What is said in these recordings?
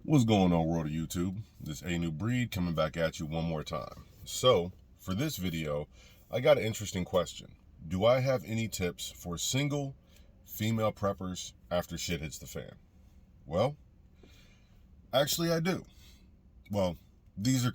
What's going on, world of YouTube? This A New Breed coming back at you one more time. So, for this video, I got an interesting question. Do I have any tips for single female preppers after shit hits the fan? Well, actually I do. Well, these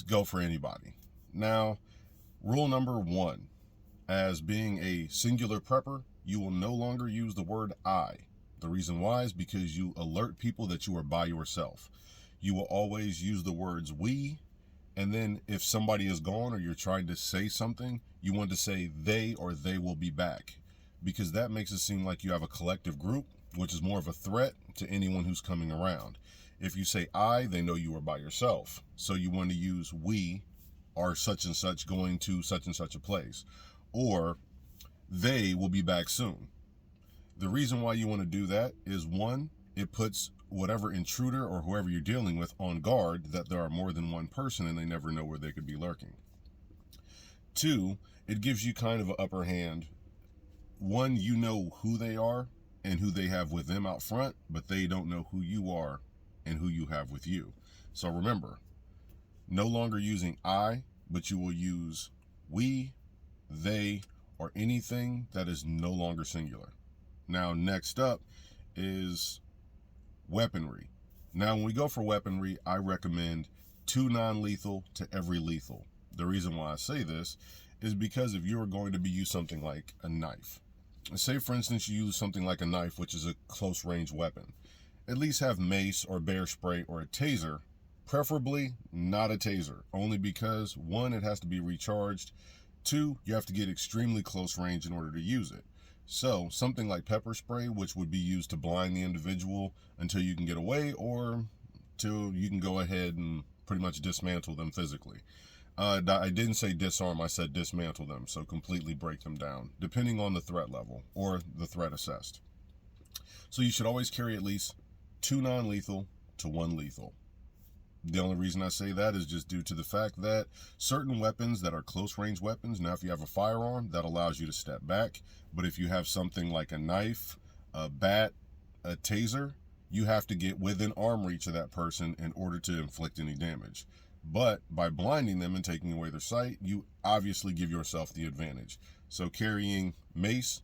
go for anybody. Now, rule number one, as being a singular prepper, you will no longer use the word I. The reason why is because you alert people that you are by yourself. You will always use the words we, and then if somebody is gone or you're trying to say something, you want to say they or they will be back, because that makes it seem like you have a collective group, which is more of a threat to anyone who's coming around. If you say I, they know you are by yourself. So you want to use we are such and such going to such and such a place, or they will be back soon. The reason why you want to do that is, one, it puts whatever intruder or whoever you're dealing with on guard that there are more than one person and they never know where they could be lurking. Two, it gives you kind of an upper hand. One, you know who they are and who they have with them out front, but they don't know who you are and who you have with you. So remember, no longer using I, but you will use we, they, or anything that is no longer singular. Now, next up is weaponry. Now, when we go for weaponry, I recommend 2 non-lethal to every lethal. The reason why I say this is because if you are going to be using something like a knife, say for instance you use something like a knife, which is a close range weapon, at least have mace or bear spray or a taser, preferably not a taser, only because one, it has to be recharged, two, you have to get extremely close range in order to use it. So something like pepper spray, which would be used to blind the individual until you can get away, or till you can go ahead and pretty much dismantle them physically. I didn't say disarm, I said dismantle them, so completely break them down, depending on the threat level or the threat assessed. So you should always carry at least 2 non-lethal to 1 lethal. The only reason I say that is just due to the fact that certain weapons that are close range weapons, now if you have a firearm, that allows you to step back. But if you have something like a knife, a bat, a taser, you have to get within arm reach of that person in order to inflict any damage. But by blinding them and taking away their sight, you obviously give yourself the advantage. So carrying mace,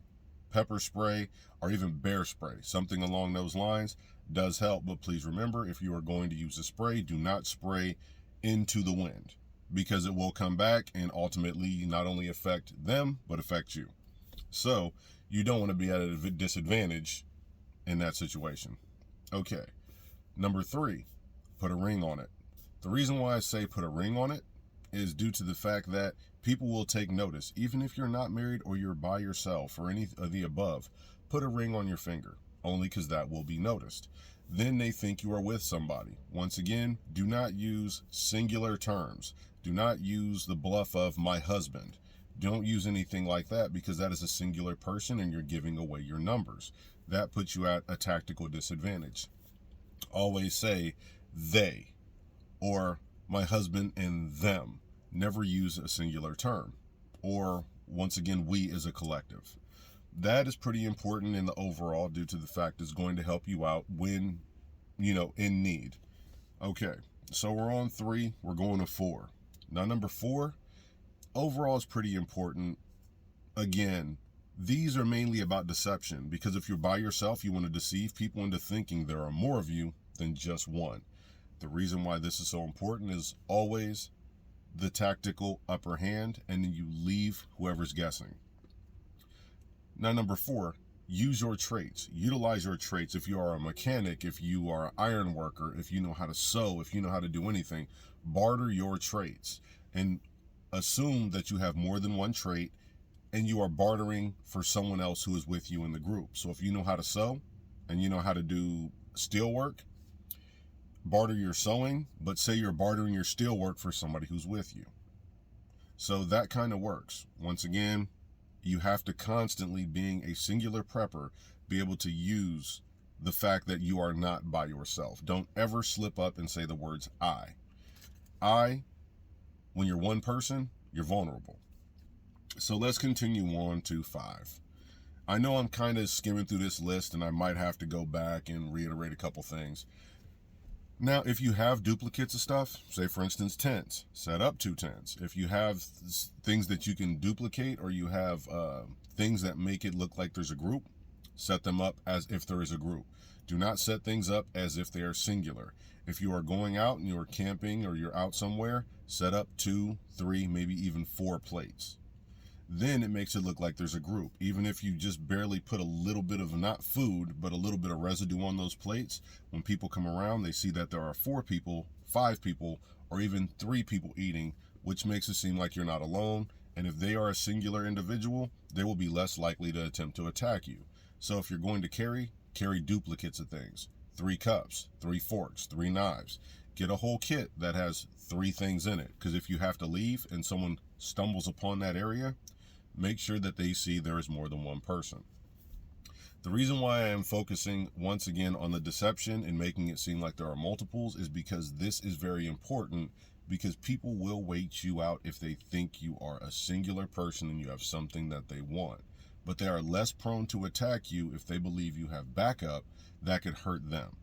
pepper spray, or even bear spray, something along those lines, does help. But please remember, if you are going to use a spray, do not spray into the wind, because it will come back and ultimately not only affect them but affect you. So you don't want to be at a disadvantage in that situation. Okay, number 3, put a ring on it. The reason why I say put a ring on it is due to the fact that people will take notice. Even if you're not married or you're by yourself or any of the above, put a ring on your finger, only because that will be noticed. Then they think you are with somebody. Once again, do not use singular terms. Do not use the bluff of my husband. Don't use anything like that, because that is a singular person and you're giving away your numbers. That puts you at a tactical disadvantage. Always say they or my husband and them. Never use a singular term. Or, once again, we as a collective. That is pretty important in the overall, due to the fact it's going to help you out when, in need. Okay, so we're on 3, we're going to 4. Now, number 4, overall is pretty important. Again, these are mainly about deception, because if you're by yourself, you want to deceive people into thinking there are more of you than just one. The reason why this is so important is always the tactical upper hand, and then you leave whoever's guessing. Now, number 4, use your traits. Utilize your traits. If you are a mechanic, if you are an iron worker, if you know how to sew, if you know how to do anything, barter your traits and assume that you have more than one trait and you are bartering for someone else who is with you in the group. So if you know how to sew and you know how to do steel work, barter your sewing, but say you're bartering your steel work for somebody who's with you. So that kind of works. Once again, you have to constantly, being a singular prepper, be able to use the fact that you are not by yourself. Don't ever slip up and say the words I. When you're one person, you're vulnerable. So let's continue on to 5. I know I'm kind of skimming through this list and I might have to go back and reiterate a couple things. Now, if you have duplicates of stuff, say for instance tents, set up 2 tents. If you have things that you can duplicate, or you have things that make it look like there's a group, set them up as if there is a group. Do not set things up as if they are singular. If you are going out and you're camping or you're out somewhere, set up 2, 3, maybe even 4 plates. Then it makes it look like there's a group. Even if you just barely put a little bit of, not food, but a little bit of residue on those plates, when people come around, they see that there are 4 people, 5 people, or even 3 people eating, which makes it seem like you're not alone. And if they are a singular individual, they will be less likely to attempt to attack you. So if you're going to carry duplicates of things. 3 cups, 3 forks, 3 knives. Get a whole kit that has 3 things in it, because if you have to leave and someone stumbles upon that area, make sure that they see there is more than one person. The reason why I am focusing once again on the deception and making it seem like there are multiples is because this is very important, because people will wait you out if they think you are a singular person and you have something that they want. But they are less prone to attack you if they believe you have backup that could hurt them.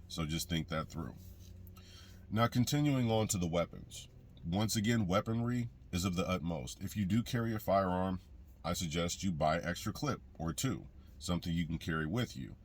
So just think that through. Now, continuing on to the weapons. Once again, weaponry is of the utmost. If you do carry a firearm, I suggest you buy extra clip or 2, something you can carry with you.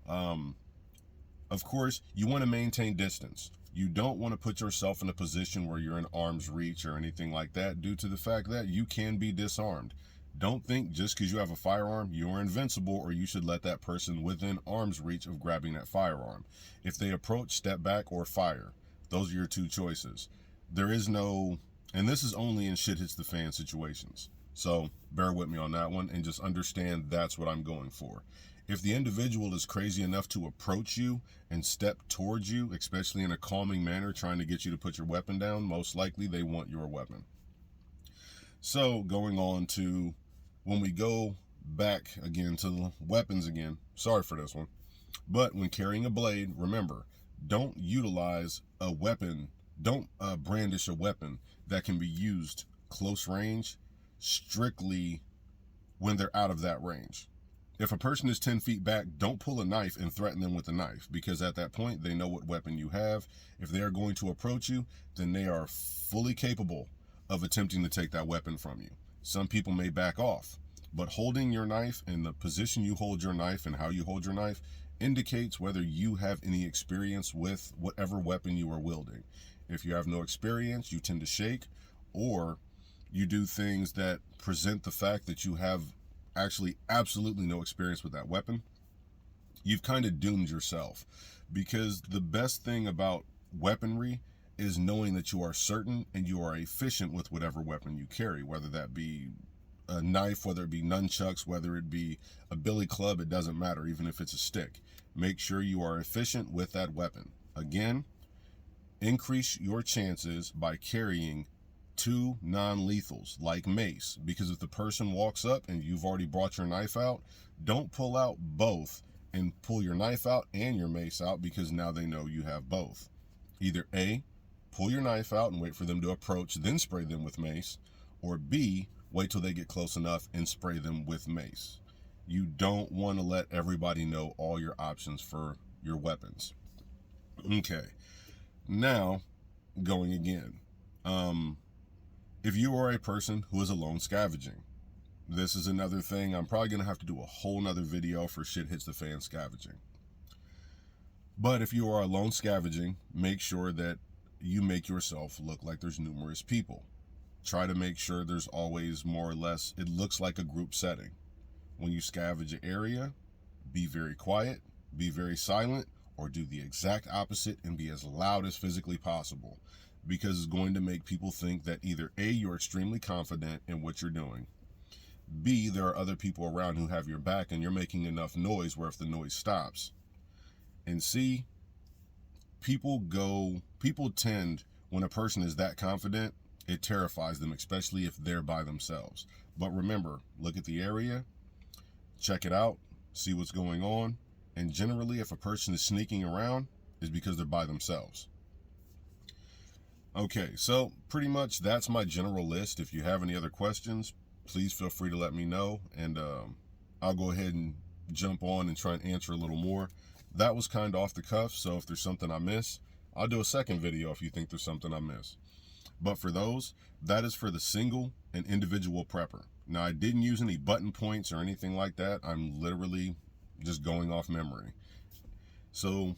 Of course, you want to maintain distance. You don't want to put yourself in a position where you're in arm's reach or anything like that, due to the fact that you can be disarmed. Don't think just because you have a firearm, you're invincible, or you should let that person within arm's reach of grabbing that firearm. If they approach, step back or fire. Those are your 2 choices. There is no, and this is only in shit hits the fan situations. So bear with me on that one and just understand that's what I'm going for. If the individual is crazy enough to approach you and step towards you, especially in a calming manner, trying to get you to put your weapon down, most likely they want your weapon. So going on to, when we go back again to the weapons again, sorry for this one, but when carrying a blade, remember, don't utilize a weapon, don't brandish a weapon that can be used close range, strictly when they're out of that range. If a person is 10 feet back, don't pull a knife and threaten them with a knife, because at that point, they know what weapon you have. If they are going to approach you, then they are fully capable of attempting to take that weapon from you. Some people may back off, but holding your knife and the position you hold your knife and how you hold your knife indicates whether you have any experience with whatever weapon you are wielding. If you have no experience, you tend to shake, or you do things that present the fact that you have actually absolutely no experience with that weapon, you've kind of doomed yourself. Because the best thing about weaponry is knowing that you are certain and you are efficient with whatever weapon you carry, whether that be a knife, whether it be nunchucks, whether it be a billy club, it doesn't matter, even if it's a stick. Make sure you are efficient with that weapon. Again, increase your chances by carrying 2 non-lethals like mace, because if the person walks up and you've already brought your knife out, don't pull out both and pull your knife out and your mace out, because now they know you have both. Either A, pull your knife out and wait for them to approach, then spray them with mace, or B, wait till they get close enough and spray them with mace. You don't want to let everybody know all your options for your weapons. Okay, now going again. If you are a person who is alone scavenging, this is another thing. I'm probably going to have to do a whole nother video for shit hits the fan scavenging. But if you are alone scavenging, make sure that you make yourself look like there's numerous people. Try to make sure there's always more or less, it looks like a group setting. When you scavenge an area, be very quiet, be very silent, or do the exact opposite and be as loud as physically possible, because it's going to make people think that either A, you're extremely confident in what you're doing, B, there are other people around who have your back and you're making enough noise where if the noise stops, and C, people tend, when a person is that confident, it terrifies them, especially if they're by themselves. But remember, look at the area, check it out, see what's going on, and generally if a person is sneaking around, it's because they're by themselves. Okay, so pretty much that's my general list. If you have any other questions, please feel free to let me know, and I'll go ahead and jump on and try and answer a little more. That was kind of off the cuff, so if there's something I miss, I'll do a second video if you think there's something I missed. But for those, that is for the single and individual prepper. Now, I didn't use any button points or anything like that. I'm literally just going off memory. So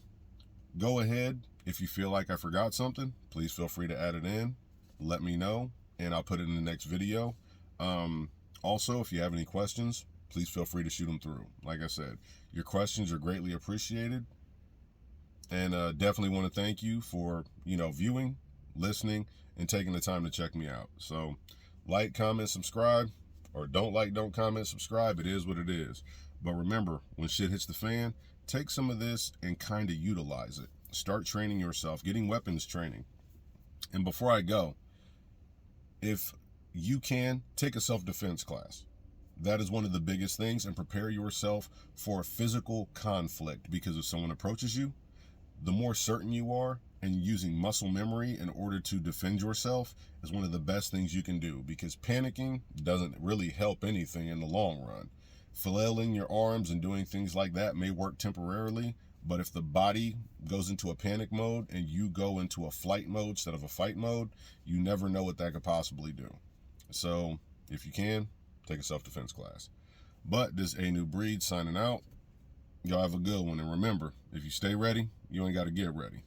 go ahead. If you feel like I forgot something, please feel free to add it in. Let me know, and I'll put it in the next video. Also, if you have any questions, please feel free to shoot them through. Like I said, your questions are greatly appreciated. And definitely want to thank you for, viewing, listening, and taking the time to check me out. So like, comment, subscribe, or don't comment, subscribe. It is what it is. But remember, when shit hits the fan, take some of this and kind of utilize it. Start training yourself, getting weapons training. And before I go, if you can, take a self-defense class. That is one of the biggest things, and prepare yourself for a physical conflict, because if someone approaches you, the more certain you are, and using muscle memory in order to defend yourself is one of the best things you can do, because panicking doesn't really help anything in the long run. Flailing your arms and doing things like that may work temporarily, but if the body goes into a panic mode and you go into a flight mode instead of a fight mode, you never know what that could possibly do. So if you can, take a self-defense class. But this A New Breed signing out. Y'all have a good one. And remember, if you stay ready, you ain't got to get ready.